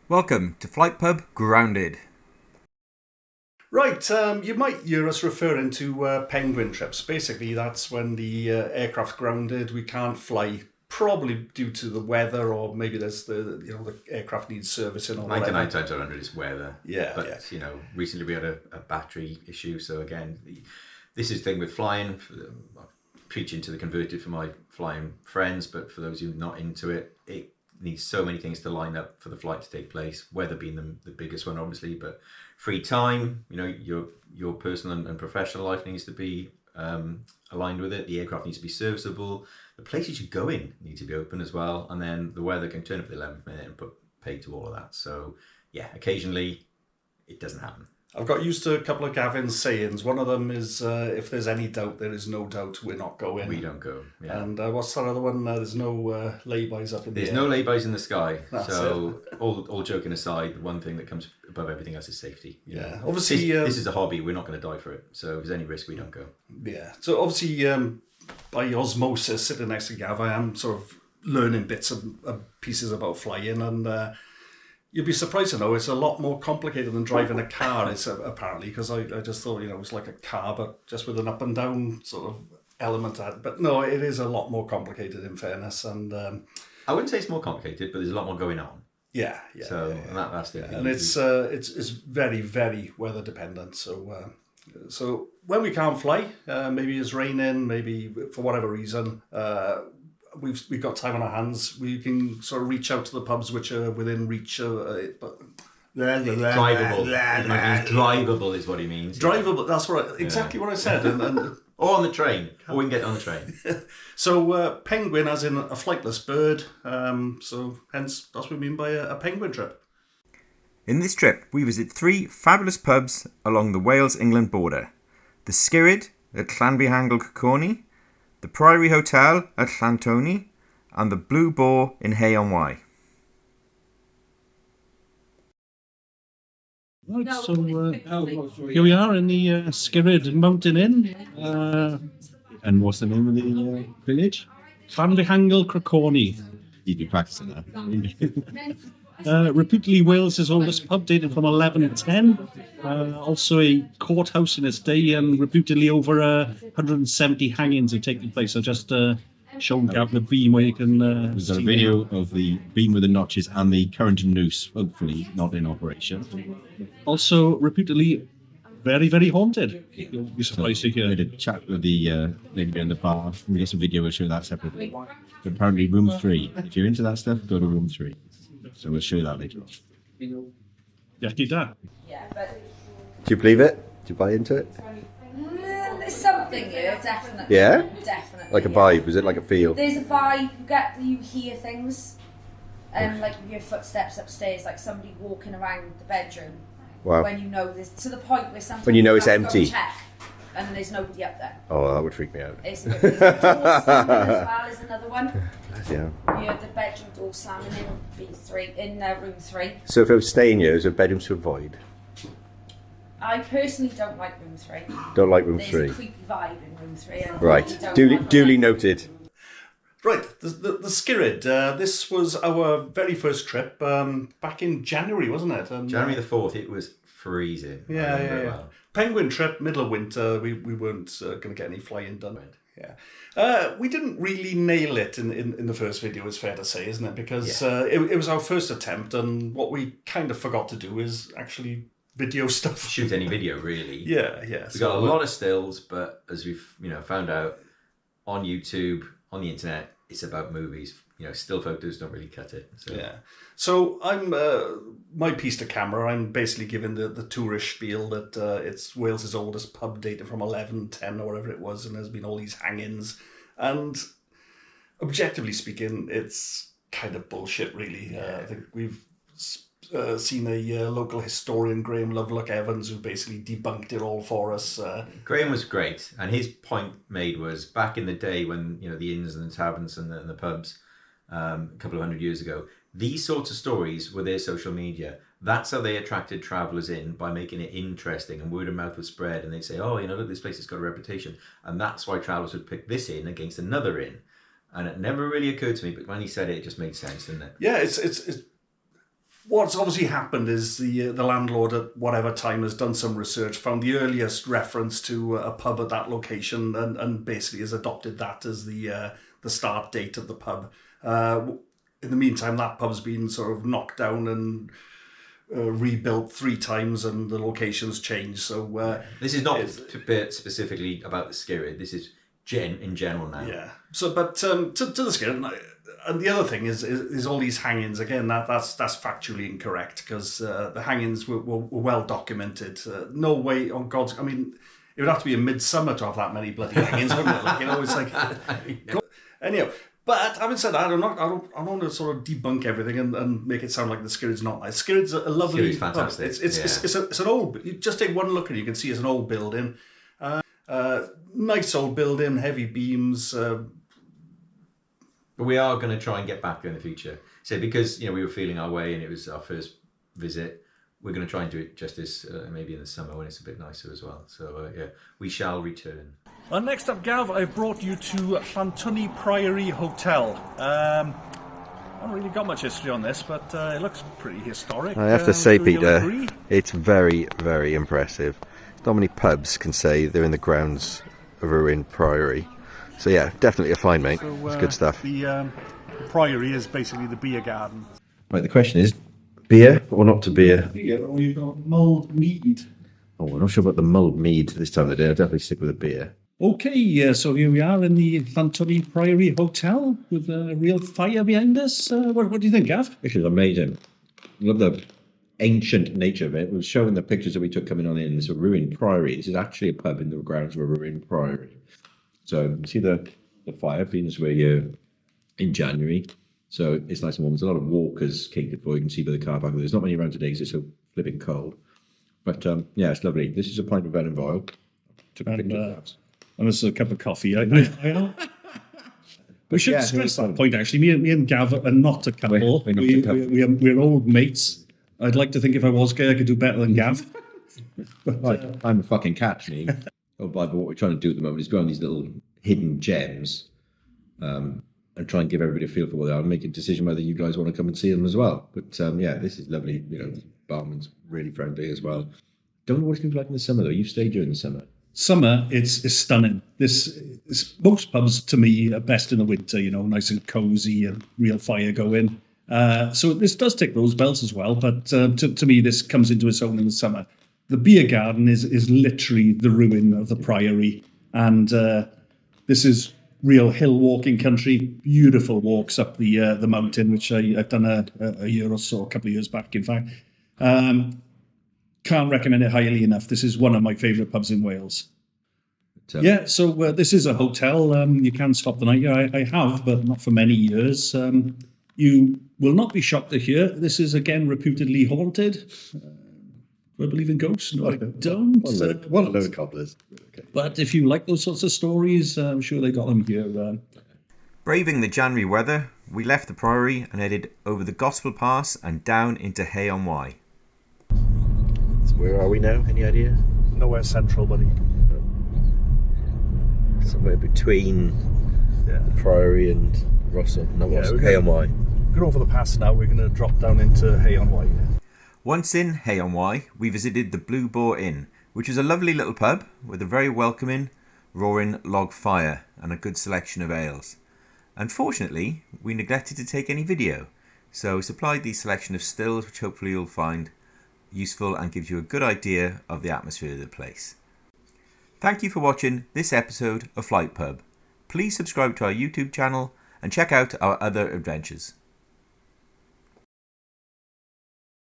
Welcome to FlightPub Grounded. Right, you might hear us referring to penguin trips. Basically, that's when the aircraft's grounded, we can't fly, probably due to the weather, or maybe there's the aircraft needs servicing or whatever. 99 times out of 100 is weather. Yeah, but recently we had a battery issue. So again, this is the thing with flying. I'm preaching to the converted for my flying friends, but for those who are not into it, it needs so many things to line up for the flight to take place. Weather being the biggest one, obviously, but free time, your personal and professional life needs to be aligned with it. The aircraft needs to be serviceable. The places you go in need to be open as well. And then the weather can turn up at the 11th minute and put paid to all of that. So yeah, occasionally it doesn't happen. I've got used to a couple of Gavin's sayings. One of them is, if there's any doubt, there is no doubt, we're not going. We don't go, yeah. And what's that other one? There's no laybys up in the air. There's no laybys in the sky. That's so all joking aside, the one thing that comes above everything else is safety. Yeah, obviously... This is a hobby. We're not going to die for it. So if there's any risk, we don't go. Yeah, so obviously by osmosis, sitting next to Gav, I am sort of learning bits and pieces about flying, and... you'd be surprised to know it's a lot more complicated than driving a car, is apparently, because I just thought, it was like a car, but just with an up and down sort of element. But no, it is a lot more complicated, in fairness. And I wouldn't say it's more complicated, but there's a lot more going on. Yeah. So that's the thing. And it's very, very weather dependent. So when we can't fly, maybe it's raining, maybe for whatever reason, we've got time on our hands. We can sort of reach out to the pubs which are within reach. But drivable. Drivable is what he means. Drivable. That's exactly what I said. And or on the train. Or we can get on the train. So penguin, as in a flightless bird. So hence that's what we mean by a penguin trip. In this trip, we visit 3 fabulous pubs along the Wales-England border: the Skirrid at Llanvihangel Crucorney, the Priory Hotel at Llanthony, and the Blue Boar in Hay-on-Wye. Right, so here we are in the Skirrid Mountain Inn. And what's the name of the village? Llanvihangel Crucorney. You'd be practicing that. Reputedly Wales's oldest pub, dated from 1110. Also a courthouse in its day, and reputedly over 170 hangings have taken place. So just shown Gav the beam where you can We've got a video of the beam with the notches and the current noose, hopefully not in operation. Also reputedly very, very haunted. You'll be surprised to hear. We had a chat with the lady behind the bar. We got some video, we'll show that separately. But apparently room 3. If you're into that stuff, go to room 3. So we'll show you that later on. Yeah, do that. Yeah, but Do you believe it? Do you buy into it? there's something here, definitely. Yeah? Definitely. Like a yeah. vibe? Is it like a feel? There's a vibe. You hear things, like your footsteps upstairs, like somebody walking around the bedroom. Wow. When you know there's to the point where sometimes When you know it's have to go empty. check, and there's nobody up there. Oh, that would freak me out. It's a bit, there's a door slamming as well is another one. Yeah. You hear the bedroom door slamming in B3 in room 3. So if I was staying here, is there bedrooms to avoid? I personally don't like room 3. Don't like room There's 3. a creepy vibe in room 3. And I Right. really don't Duly like noted. Right, the Skirrid. This was our very first trip back in January, wasn't it? January the 4th, it was freezing. Yeah. Penguin trip, middle of winter. We weren't going to get any flying done. Yeah. We didn't really nail it in the first video, it's fair to say, isn't it? Because it was our first attempt, and what we kind of forgot to do is actually video stuff. Shoot any video, really. Yeah. We got a lot of stills, but as we've found out on YouTube, on the internet, it's about movies. Still photos don't really cut it. So. Yeah. So I'm my piece to camera. I'm basically giving the tourist spiel that it's Wales's oldest pub, dated from 1110 or whatever it was, and there's been all these hangings. And objectively speaking, it's kind of bullshit, really. I think we've seen a local historian, Graham Lovelock Evans, who basically debunked it all for us. Graham was great, and his point made was back in the day when the inns and the taverns and the pubs, a couple of 100 years ago, these sorts of stories were their social media. That's how they attracted travellers in, by making it interesting, and word of mouth would spread, and they'd say, oh, look, this place has got a reputation, and that's why travellers would pick this inn against another inn. And it never really occurred to me, but when he said it, it just made sense, didn't it? Yeah, it's what's obviously happened is the landlord at whatever time has done some research, found the earliest reference to a pub at that location, and basically has adopted that as the start date of the pub. In the meantime, that pub's been sort of knocked down and rebuilt 3 times, and the location's changed. So this is not specifically about the Skirrid. This is in general now. Yeah. So, but to the Skirrid, and the other thing is all these hangings. Again, that's factually incorrect, because the hangings were well documented. No way on God's. I mean, it would have to be a midsummer to have that many bloody hangings, wouldn't it? Like, it's like. Anyhow. But having said that, I don't want to sort of debunk everything and make it sound like the Skirrid's not nice. Skirrid's a lovely. Skirrid's fantastic. It's an old. You just take one look and you can see it's an old building. Nice old building, heavy beams. But we are going to try and get back there in the future. So because we were feeling our way and it was our first visit, we're going to try and do it justice maybe in the summer when it's a bit nicer as well. So we shall return. And next up, Gav, I've brought you to Llanthony Priory Hotel. I haven't really got much history on this, but it looks pretty historic. I have to say, Peter, it's very, very impressive. Not many pubs can say they're in the grounds of a ruined priory. So yeah, definitely a find, mate. It's good stuff. The priory is basically the beer garden. Right, the question is, beer or not to beer? Beer, or you've got mulled mead. Oh, I'm not sure about the mulled mead this time of the day. I'll definitely stick with a beer. Okay, so here we are in the Llanthony Priory Hotel with a real fire behind us. What do you think, Gav? This is amazing. I love the ancient nature of it. We were showing the pictures that we took coming on in. It's a ruined priory. This is actually a pub in the grounds of a ruined priory. So you see the fire being this way here in January. So it's nice and warm. There's a lot of walkers catered for. You can see by the car park. There's not many around today because it's so flipping cold. But yeah, it's lovely. This is a pint of Llanvihangel. Took a picture of that. And this is a cup of coffee. We should stress that point, actually. Me and Gav are not a couple. We're old mates. I'd like to think if I was gay, I could do better than Gav. But, I'm a fucking catch, me. Oh, but what we're trying to do at the moment is go on these little hidden gems and try and give everybody a feel for what they are and make a decision whether you guys want to come and see them as well. But yeah, this is lovely. The barman's really friendly as well. Don't know what it's going to be like in the summer, though. You've stayed during the summer. Summer, it's stunning. Most pubs to me are best in the winter, nice and cozy and real fire going. So this does tick those bells as well, but to me this comes into its own in the summer. The beer garden is literally the ruin of the priory, and this is real hill walking country. Beautiful walks up the mountain, which I've done a year or so, a couple of years back, in fact. Can't recommend it highly enough. This is one of my favourite pubs in Wales. Yeah, so this is a hotel. You can stop the night here. I have, but not for many years. You will not be shocked to hear this is again reputedly haunted. Do I believe in ghosts? No, I don't. One of those cobblers. Okay. But if you like those sorts of stories, I'm sure they got them here. Braving the January weather, we left the Priory and headed over the Gospel Pass and down into Hay-on-Wye. So where are we now? Any idea? Nowhere central, buddy. Somewhere between the Priory and Rossall. No, Hay-on-Wye. We're over the pass now. We're going to drop down into Hay-on-Wye. Once in Hay-on-Wye, we visited the Blue Boar Inn, which is a lovely little pub with a very welcoming, roaring log fire and a good selection of ales. Unfortunately, we neglected to take any video, so supplied the selection of stills which hopefully you'll find useful and gives you a good idea of the atmosphere of the place. Thank you for watching this episode of FlightPub. Please subscribe to our YouTube channel and check out our other adventures.